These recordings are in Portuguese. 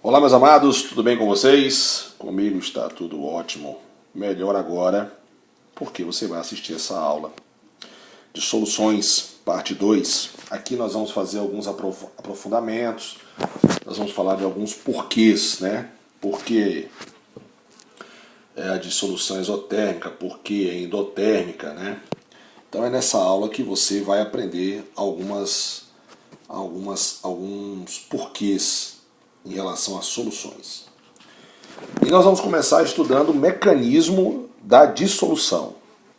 Olá, meus amados, tudo bem com vocês? Comigo está tudo ótimo. Melhor agora, porque você vai assistir essa aula de soluções, parte 2. Aqui nós vamos fazer alguns aprofundamentos, nós vamos falar de alguns porquês, né? Porquê é a dissolução exotérmica, porquê é endotérmica, né? Então é nessa aula que você vai aprender alguns porquês em relação às soluções. E nós vamos começar estudando o mecanismo da dissolução.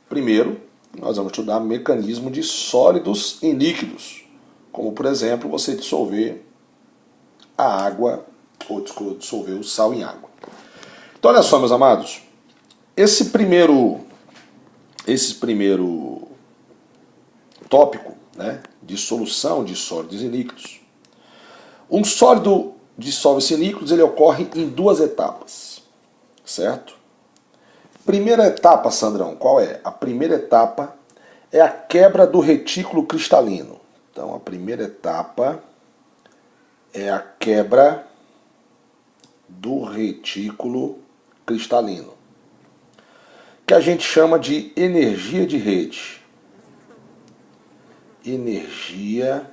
Primeiro, nós vamos estudar o mecanismo de sólidos em líquidos, como por exemplo você dissolver a água ou dissolver o sal em água. Então olha só, meus amados, esse primeiro tópico, né, dissolução de sólidos em líquidos. Um sólido dissolve-se em líquidos, ele ocorre em duas etapas, certo? Primeira etapa, Sandrão, qual é? A primeira etapa é a quebra do retículo cristalino. Então, a primeira etapa é a quebra do retículo cristalino, que a gente chama de energia de rede. Energia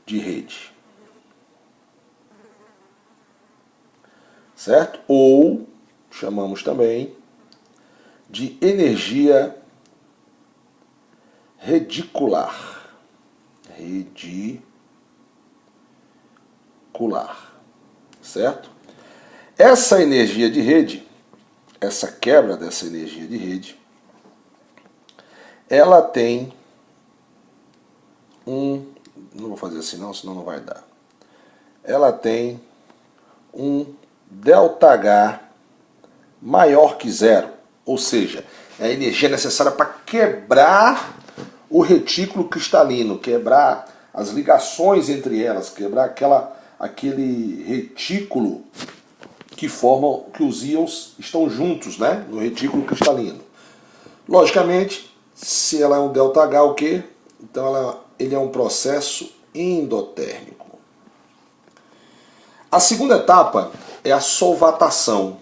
de rede. Certo? Ou chamamos também de energia redicular. Redicular. Certo? Essa energia de rede, essa quebra dessa energia de rede, ela tem não vou fazer assim não, senão não vai dar. Ela tem um ΔH maior que zero, ou seja, é a energia necessária para quebrar o retículo cristalino, quebrar as ligações entre elas, quebrar aquele retículo que forma que os íons estão juntos, né, no retículo cristalino. Logicamente, se ela é um ΔH, o quê? Então ele é um processo endotérmico. A segunda etapa é a solvatação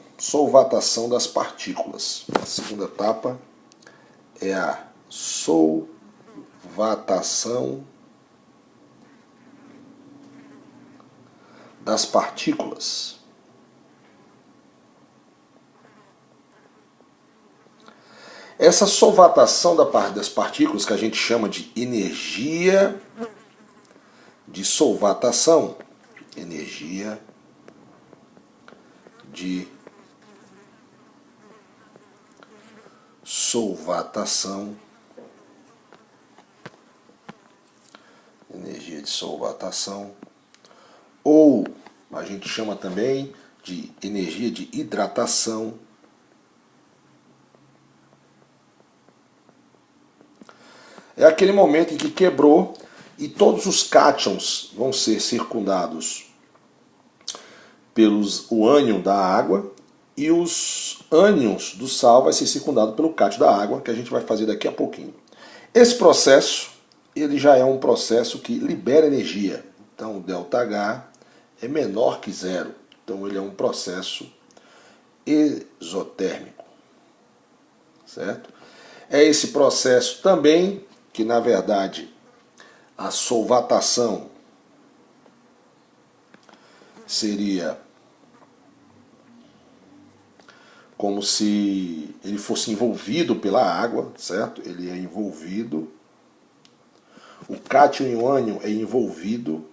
das partículas. A segunda etapa é a solvatação das partículas. Essa solvatação das partículas, que a gente chama de energia de solvatação, energia de solvatação, energia de solvatação, ou a gente chama também de energia de hidratação. É aquele momento em que quebrou e todos os cátions vão ser circundados o ânion da água e os ânions do sal vai ser circundado pelo cátion da água, que a gente vai fazer daqui a pouquinho. Esse processo, ele já é um processo que libera energia. Então o ΔH é menor que zero. Então ele é um processo exotérmico. Certo? É esse processo também que, na verdade, a solvatação seria como se ele fosse envolvido pela água, certo? Ele é envolvido. O cátion e o ânion é envolvido.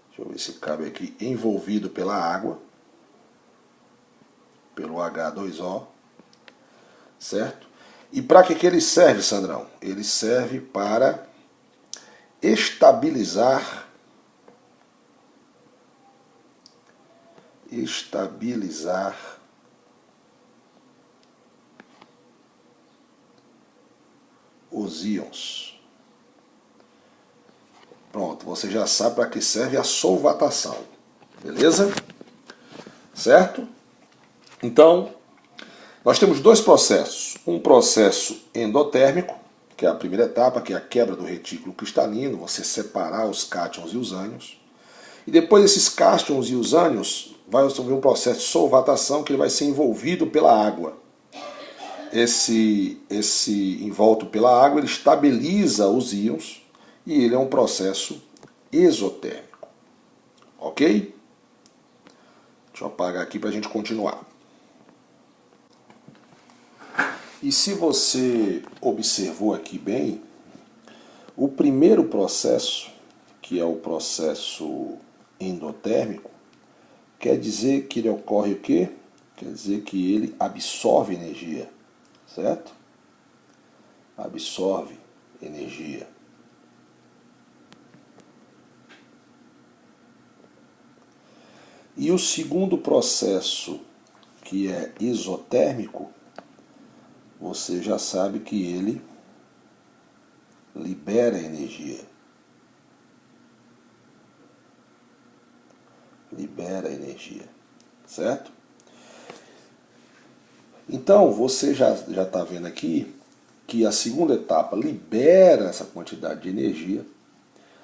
Deixa eu ver se cabe aqui. Envolvido pela água. Pelo H2O. Certo? E para que ele serve, Sandrão? Ele serve para estabilizar os íons. Pronto, você já sabe para que serve a solvatação. Beleza? Certo? Então, nós temos dois processos. Um processo endotérmico, que é a primeira etapa, que é a quebra do retículo cristalino, você separar os cátions e os ânions. E depois desses cátions e os ânions, vai haver um processo de solvatação que ele vai ser envolvido pela água. Esse envolto pela água, ele estabiliza os íons e ele é um processo exotérmico. Ok? Deixa eu apagar aqui para a gente continuar. E se você observou aqui bem, o primeiro processo, que é o processo endotérmico, quer dizer que ele ocorre o quê? Quer dizer que ele absorve energia, certo? Absorve energia. E o segundo processo, que é exotérmico, você já sabe que ele libera energia. Libera energia, certo? Então, você já está vendo aqui que a segunda etapa libera essa quantidade de energia,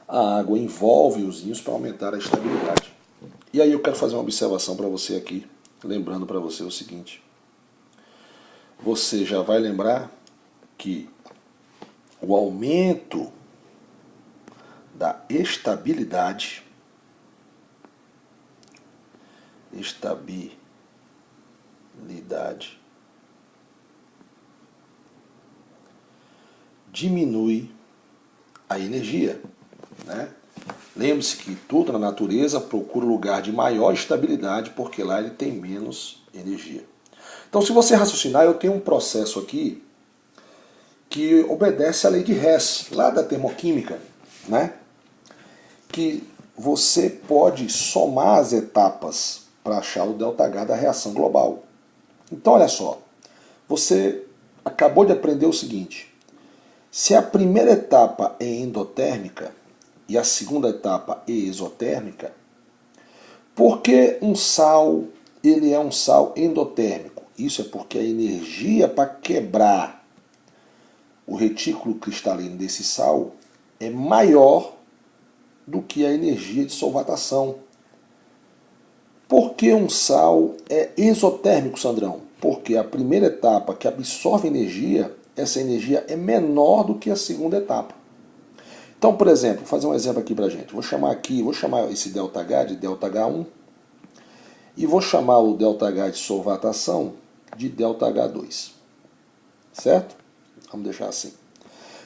a água envolve os íons para aumentar a estabilidade. E aí eu quero fazer uma observação para você aqui, lembrando para você o seguinte. Você já vai lembrar que o aumento da estabilidade diminui a energia, né? Lembre-se que tudo na natureza procura um lugar de maior estabilidade porque lá ele tem menos energia. Então, se você raciocinar, eu tenho um processo aqui que obedece à lei de Hess, lá da termoquímica, né? Que você pode somar as etapas para achar o ΔH da reação global. Então, olha só, você acabou de aprender o seguinte: se a primeira etapa é endotérmica e a segunda etapa é exotérmica, por que um sal ele é um sal endotérmico? Isso é porque a energia para quebrar o retículo cristalino desse sal é maior do que a energia de solvatação. Por que um sal é exotérmico, Sandrão? Porque a primeira etapa que absorve energia, essa energia é menor do que a segunda etapa. Então, por exemplo, vou fazer um exemplo aqui pra gente. Vou chamar esse ΔH de ΔH1 e vou chamar o ΔH de solvatação de ΔH2. Certo? Vamos deixar assim.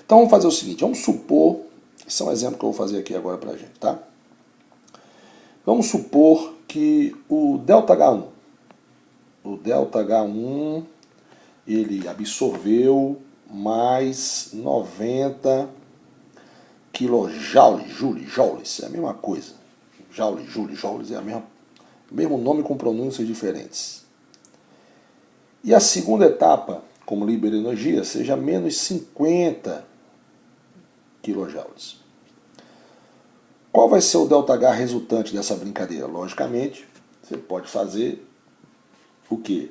Então vamos fazer o seguinte, vamos supor, esse é um exemplo que eu vou fazer aqui agora pra gente, tá? Vamos supor que o ΔH1, ele absorveu mais 90 kilojoules, é a mesma coisa. Joules é o mesmo nome com pronúncias diferentes. E a segunda etapa, como libera energia, seja menos 50 kilojoules. Qual vai ser o ΔH resultante dessa brincadeira? Logicamente, você pode fazer o quê?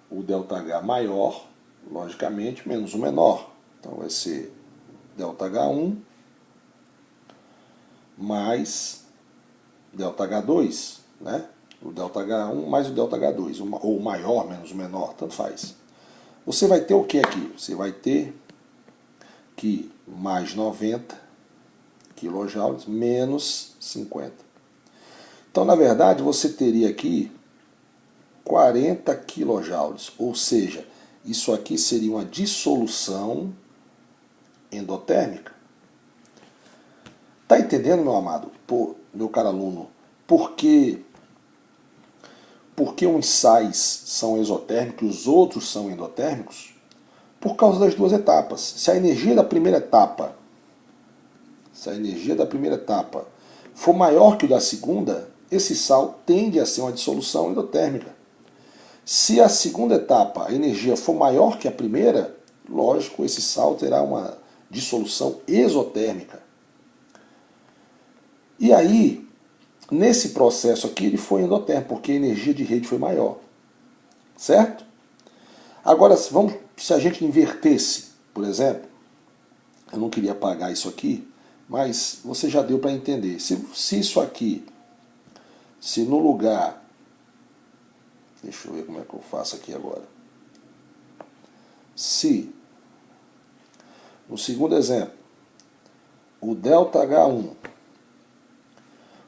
O ΔH maior, logicamente, menos o menor. Então vai ser ΔH1 mais ΔH2, né? O ΔH1 mais o ΔH2, ou o maior menos o menor, tanto faz. Você vai ter o que aqui? Você vai ter que mais 90 kilojoules menos 50. Então, na verdade, você teria aqui 40 kilojoules, ou seja, isso aqui seria uma dissolução endotérmica. Tá entendendo, meu amado? Meu caro aluno, por que uns sais são exotérmicos e os outros são endotérmicos? Por causa das duas etapas. Se a energia da primeira etapa for maior que o da segunda, esse sal tende a ser uma dissolução endotérmica. Se a segunda etapa, a energia for maior que a primeira, lógico, esse sal terá uma dissolução exotérmica. E aí, nesse processo aqui, ele foi endotérmico, porque a energia de rede foi maior. Certo? Agora, se a gente invertesse, por exemplo, eu não queria apagar isso aqui, mas você já deu para entender. Se isso aqui, se no lugar... Deixa eu ver como é que eu faço aqui agora. Se, no segundo exemplo, o ΔH1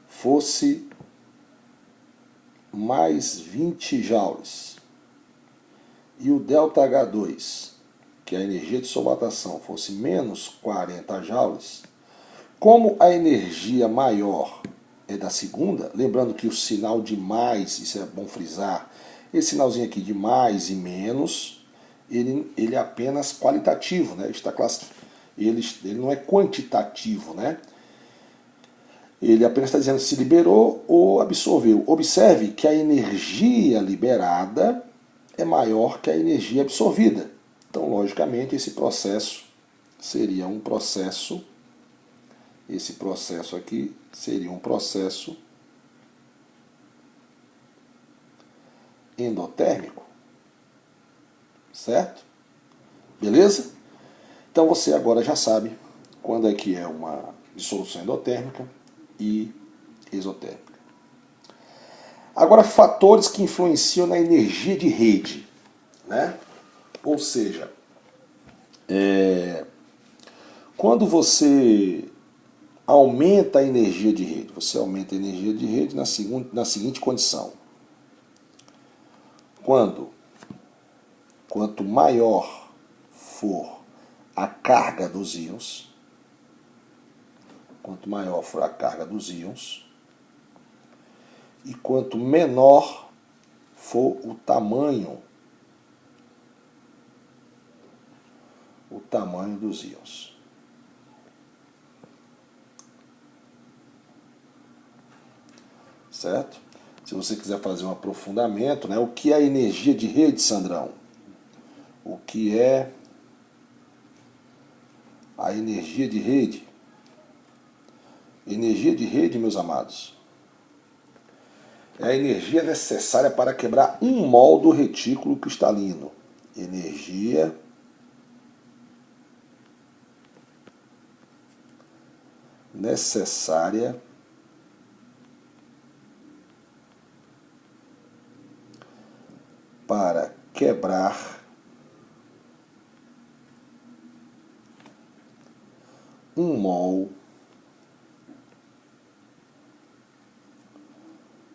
fosse mais 20 joules e o ΔH2, que é a energia de solvatação, fosse menos 40 joules, como a energia maior é da segunda, lembrando que o sinal de mais, isso é bom frisar, esse sinalzinho aqui de mais e menos, ele é apenas qualitativo, né? Ele não é quantitativo, né? Ele apenas está dizendo se liberou ou absorveu. Observe que a energia liberada é maior que a energia absorvida. Então, logicamente, esse processo seria um processo, esse processo aqui seria um processo endotérmico, certo? Beleza? Então você agora já sabe quando é que é uma dissolução endotérmica e exotérmica. Agora, fatores que influenciam na energia de rede, né? Ou seja, quando você aumenta a energia de rede, você aumenta a energia de rede na seguinte condição. Quanto maior for a carga dos íons, e quanto menor for o tamanho dos íons. Certo? Se você quiser fazer um aprofundamento, né? O que é energia de rede, Sandrão? O que é a energia de rede? Energia de rede, meus amados, é a energia necessária para quebrar 1 mol do retículo cristalino. Energia necessária para quebrar 1 mol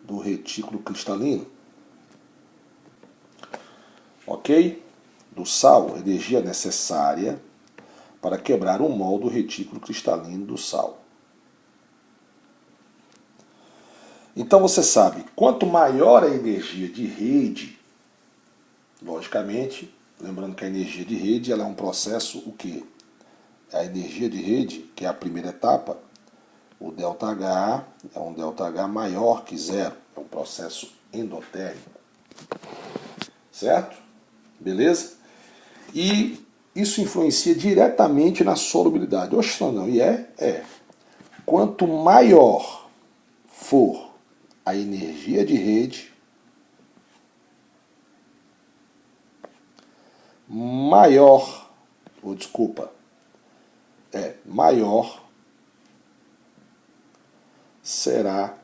do retículo cristalino. Ok? Do sal, energia necessária para quebrar 1 mol do retículo cristalino do sal. Então você sabe, quanto maior a energia de rede, logicamente, lembrando que a energia de rede ela é um processo, o quê? A energia de rede, que é a primeira etapa, o ΔH é um ΔH maior que zero, é um processo endotérmico. Certo? Beleza? E isso influencia diretamente na solubilidade. Oxe, não, e é. Quanto maior for a energia de rede, maior será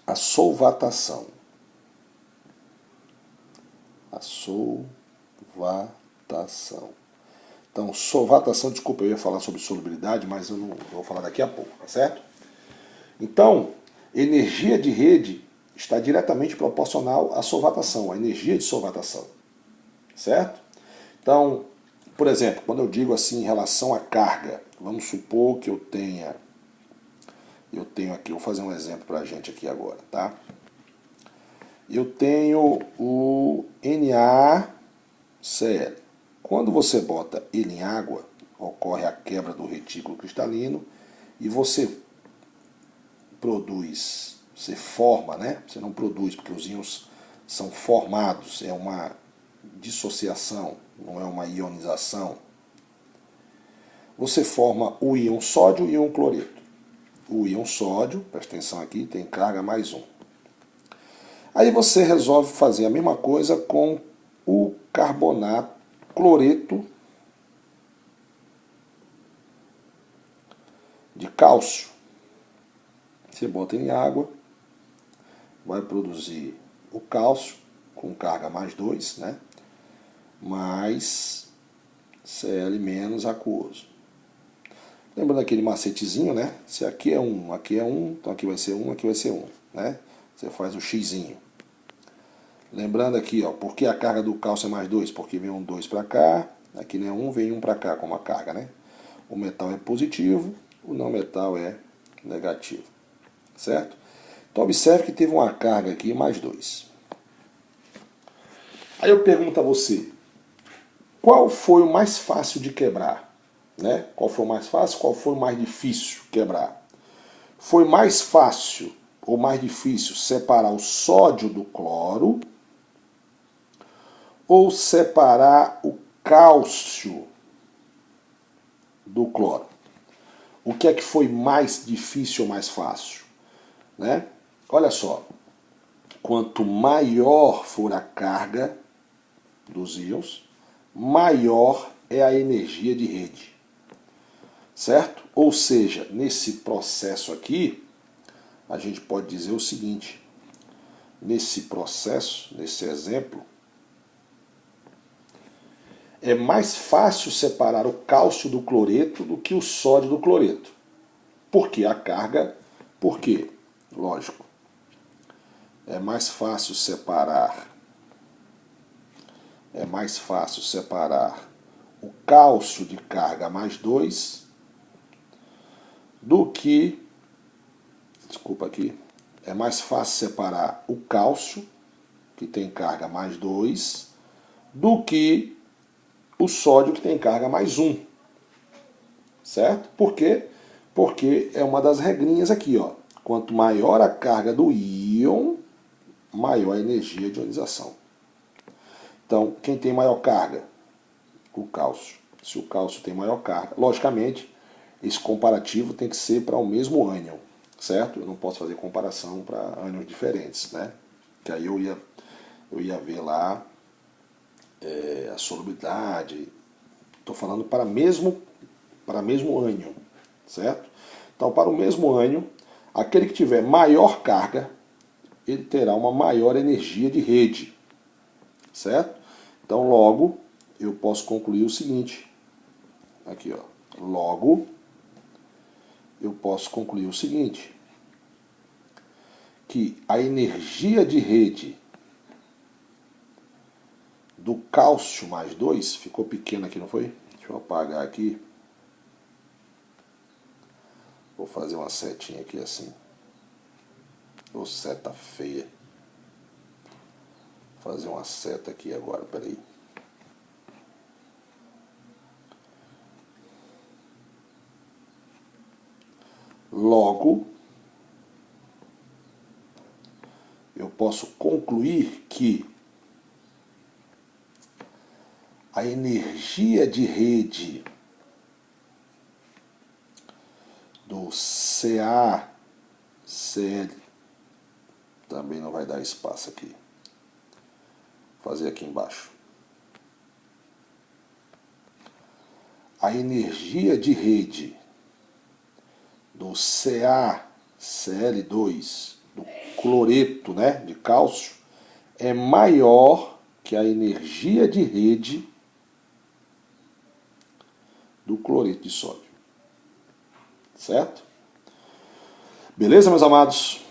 a solvatação. Então, solvatação, desculpa, eu ia falar sobre solubilidade, mas eu não vou falar daqui a pouco, tá certo? Então, energia de rede está diretamente proporcional à solvatação, à energia de solvatação, certo? Então, por exemplo, quando eu digo assim em relação à carga, vamos supor que eu tenho aqui, vou fazer um exemplo para a gente aqui agora, tá? Eu tenho o NaCl. Quando você bota ele em água, ocorre a quebra do retículo cristalino e você forma, né? Você não produz, porque os íons são formados, é uma dissociação, não é uma ionização. Você forma o íon sódio e o íon cloreto. O íon sódio, presta atenção aqui, tem carga mais 1. Aí você resolve fazer a mesma coisa com o carbonato, cloreto de cálcio, você bota em água, vai produzir o cálcio com carga mais 2, né? Mais Cl menos aquoso. Lembrando aquele macetezinho, né? Se aqui é 1, aqui é 1, então aqui vai ser 1, aqui vai ser 1, né? Você faz o xizinho. Lembrando aqui, ó, porque a carga do cálcio é mais 2? Porque vem um 2 para cá, aqui não é 1, vem 1 para cá como a carga, né? O metal é positivo, o não metal é negativo, certo? Então observe que teve uma carga aqui mais 2. Aí eu pergunto a você, qual foi o mais fácil de quebrar? Né? Qual foi o mais fácil, qual foi o mais difícil quebrar? Foi mais fácil ou mais difícil separar o sódio do cloro ou separar o cálcio do cloro? O que é que foi mais difícil ou mais fácil? Né? Olha só, quanto maior for a carga dos íons, maior é a energia de rede. Certo? Ou seja, nesse processo aqui, a gente pode dizer o seguinte, nesse processo, nesse exemplo, é mais fácil separar o cálcio do cloreto do que o sódio do cloreto. Por quê? A carga, por quê? Lógico, é mais fácil separar o cálcio de carga mais 2 do que, desculpa aqui, é mais fácil separar o cálcio, que tem carga mais 2, do que o sódio, que tem carga mais 1. Certo? Por quê? Porque é uma das regrinhas aqui, ó. Quanto maior a carga do íon, maior a energia de ionização. Então, quem tem maior carga? O cálcio. Se o cálcio tem maior carga, logicamente, esse comparativo tem que ser para o mesmo ânion, certo? Eu não posso fazer comparação para ânions diferentes, né? Que aí eu ia ver lá a solubilidade. Estou falando para mesmo ânion, certo? Então, para o mesmo ânion, aquele que tiver maior carga, ele terá uma maior energia de rede, certo? Então, logo, eu posso concluir o seguinte, aqui, ó, logo, eu posso concluir o seguinte, que a energia de rede do cálcio mais 2, ficou pequena aqui, não foi? Deixa eu apagar aqui. Vou fazer uma setinha aqui assim. Ô, seta feia. Vou fazer uma seta aqui agora, peraí. Logo, eu posso concluir que a energia de rede do CaCl também não vai dar espaço aqui. Vou fazer aqui embaixo. A energia de rede do CaCl2, do cloreto, né, de cálcio, é maior que a energia de rede do cloreto de sódio. Certo? Beleza, meus amados?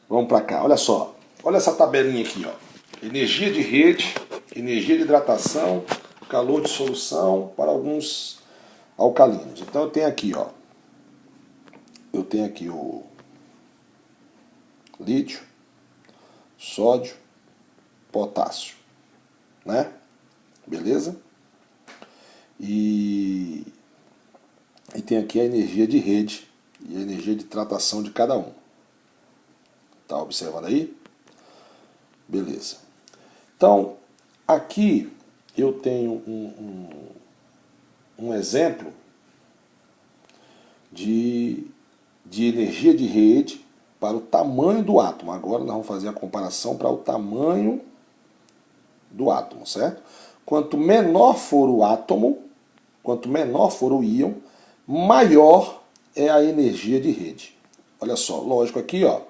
Vamos para cá, olha só. Olha essa tabelinha aqui, ó. Energia de rede, energia de hidratação, calor de solução para alguns alcalinos. Então eu tenho aqui, ó. Eu tenho aqui o lítio, sódio, potássio, né? Beleza? E tem aqui a energia de rede e a energia de tratação de cada um. Tá observando aí? Beleza. Então, aqui eu tenho um exemplo de energia de rede para o tamanho do átomo. Agora nós vamos fazer a comparação para o tamanho do átomo, certo? Quanto menor for o átomo, quanto menor for o íon, maior é a energia de rede. Olha só, lógico aqui, ó,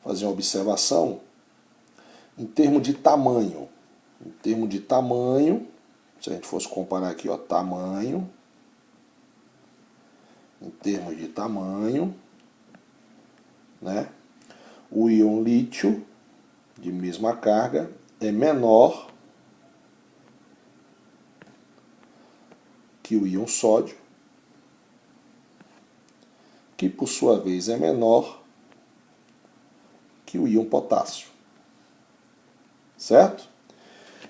fazer uma observação em termos de tamanho. Em termos de tamanho, se a gente fosse comparar aqui, ó, tamanho, em termos de tamanho, né? O íon lítio, de mesma carga, é menor que o íon sódio, que por sua vez é menor que o íon potássio. Certo?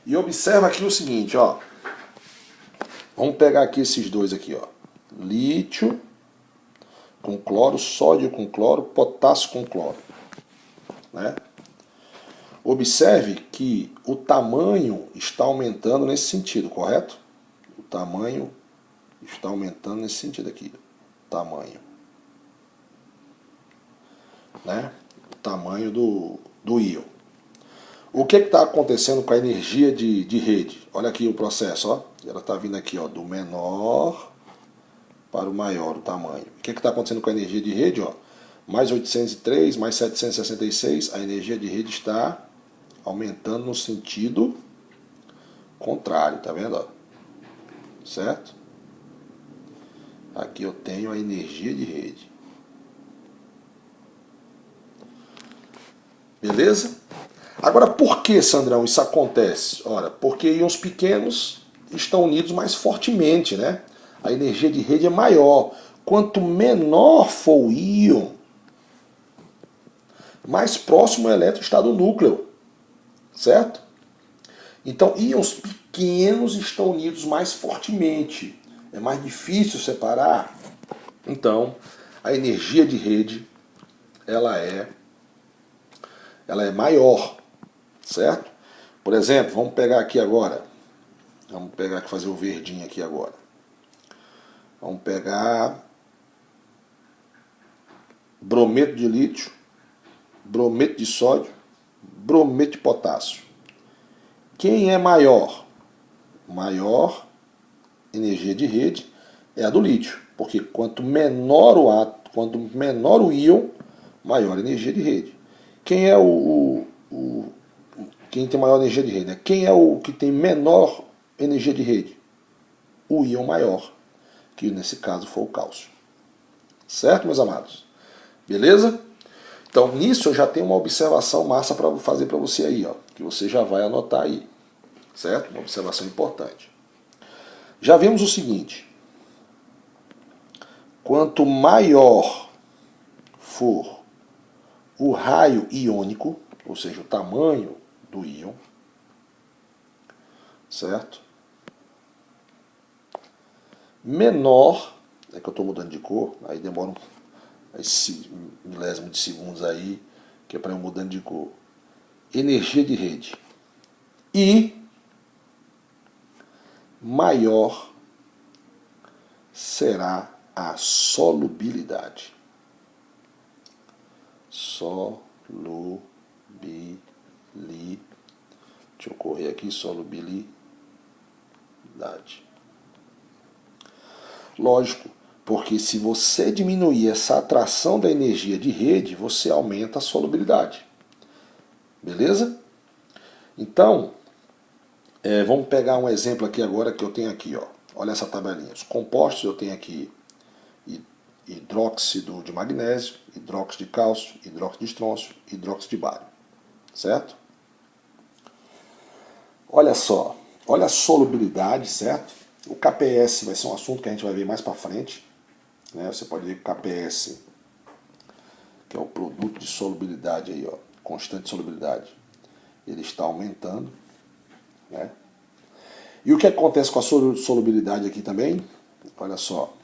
E observa aqui o seguinte, ó. Vamos pegar aqui esses dois aqui, ó. Lítio com cloro, sódio com cloro, potássio com cloro, né? Observe que o tamanho está aumentando nesse sentido, correto? O tamanho está aumentando nesse sentido aqui. Tamanho. Né? O tamanho do íon. O que está acontecendo com a energia de rede? Olha aqui o processo, ó. Ela está vindo aqui, ó, do menor para o maior o tamanho. O que está acontecendo com a energia de rede? Ó? Mais 803, mais 766, a energia de rede está aumentando no sentido contrário, tá vendo? Ó? Certo? Aqui eu tenho a energia de rede. Beleza? Agora, por que, Sandrão, isso acontece? Ora, porque íons pequenos estão unidos mais fortemente, né? A energia de rede é maior. Quanto menor for o íon, mais próximo o elétron está do núcleo, certo? Então, íons pequenos estão unidos mais fortemente. É mais difícil separar. Então, a energia de rede, ela é maior, certo? Por exemplo, vamos pegar aqui agora. Vamos pegar aqui, fazer o verdinho aqui agora. Vamos pegar brometo de lítio, brometo de sódio, brometo de potássio. Quem é maior? Maior energia de rede é a do lítio, porque quanto menor o átomo, quanto menor o íon, maior a energia de rede. Quem é quem tem maior energia de rede? Né? Quem é o que tem menor energia de rede? O íon maior, que nesse caso foi o cálcio. Certo, meus amados? Beleza? Então, nisso eu já tenho uma observação massa para fazer para você aí, ó, que você já vai anotar aí. Certo? Uma observação importante. Já vimos o seguinte: quanto maior for o raio iônico, ou seja, o tamanho do íon, certo? Menor, é que eu estou mudando de cor, aí demora esse milésimo de segundos aí, que é para eu mudando de cor. Energia de rede. E maior será a solubilidade. Deixa eu correr aqui, solubilidade. Lógico, porque se você diminuir essa atração da energia de rede, você aumenta a solubilidade. Beleza? Então, vamos pegar um exemplo aqui agora que eu tenho aqui, ó. Olha essa tabelinha. Os compostos eu tenho aqui hidróxido de magnésio, hidróxido de cálcio, hidróxido de estrôncio, hidróxido de bário. Certo? Olha só, olha a solubilidade, certo? O KPS vai ser um assunto que a gente vai ver mais para frente. Né? Você pode ver que o KPS, que é o produto de solubilidade aí, ó, constante de solubilidade, ele está aumentando. Né? E o que acontece com a solubilidade aqui também? Olha só.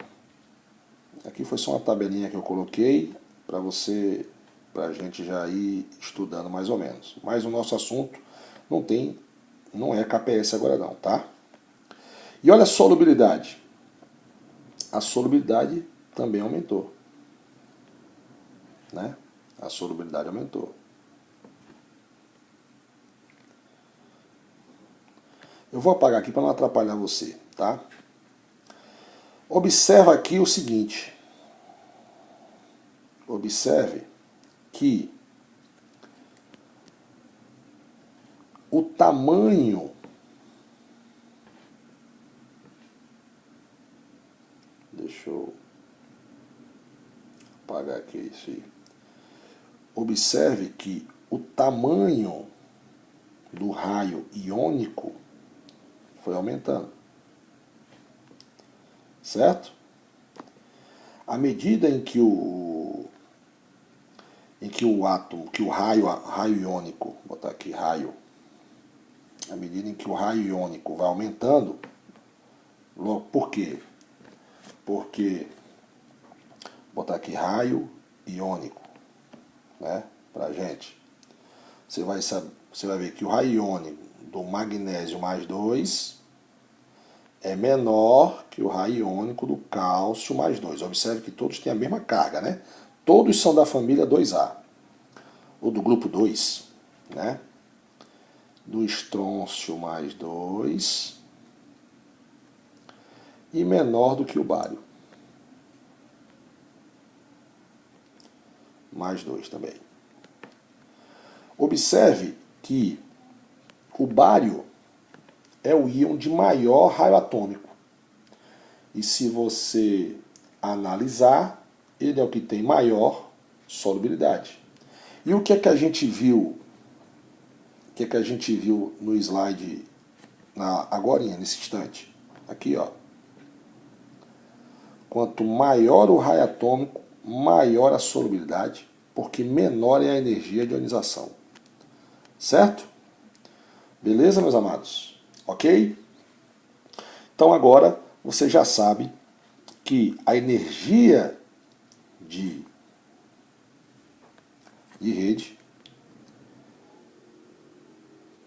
Aqui foi só uma tabelinha que eu coloquei para a gente já ir estudando mais ou menos. Mas o nosso assunto não é KPS agora não, tá? E olha a solubilidade. A solubilidade também aumentou. Né? A solubilidade aumentou. Eu vou apagar aqui para não atrapalhar você, tá? Observa aqui o seguinte. observe que o tamanho deixa eu apagar aqui isso aí. Observe que o tamanho do raio iônico foi aumentando, certo? À medida em que o átomo, que o raio iônico, vou botar aqui raio, à medida em que o raio iônico vai aumentando, por quê? Porque, vou botar aqui raio iônico, né, pra gente. Você vai ver que o raio iônico do magnésio mais 2 é menor que o raio iônico do cálcio mais 2. Observe que todos têm a mesma carga, né? Todos são da família 2A, ou do grupo 2, né? Do estrôncio mais 2 e menor do que o bário. Mais 2 também. Observe que o bário é o íon de maior raio atômico. E se você analisar, ele é o que tem maior solubilidade. E o que é que a gente viu? O que é que a gente viu no slide agorinha, nesse instante? Aqui, ó. Quanto maior o raio atômico, maior a solubilidade, porque menor é a energia de ionização. Certo? Beleza, meus amados? Ok? Então agora você já sabe que a energia de rede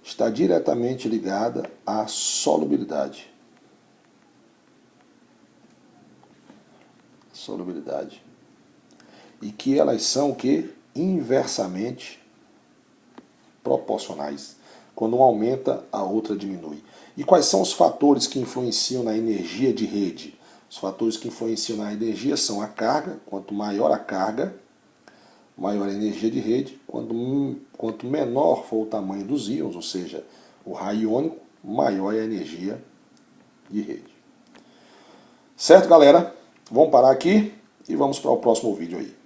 está diretamente ligada à solubilidade. Solubilidade. E que elas são o quê? Inversamente proporcionais. Quando uma aumenta, a outra diminui. E quais são os fatores que influenciam na energia de rede? Os fatores que influenciam na energia são a carga. Quanto maior a carga, maior a energia de rede. Quanto menor for o tamanho dos íons, ou seja, o raio iônico, maior é a energia de rede. Certo, galera? Vamos parar aqui e vamos para o próximo vídeo aí.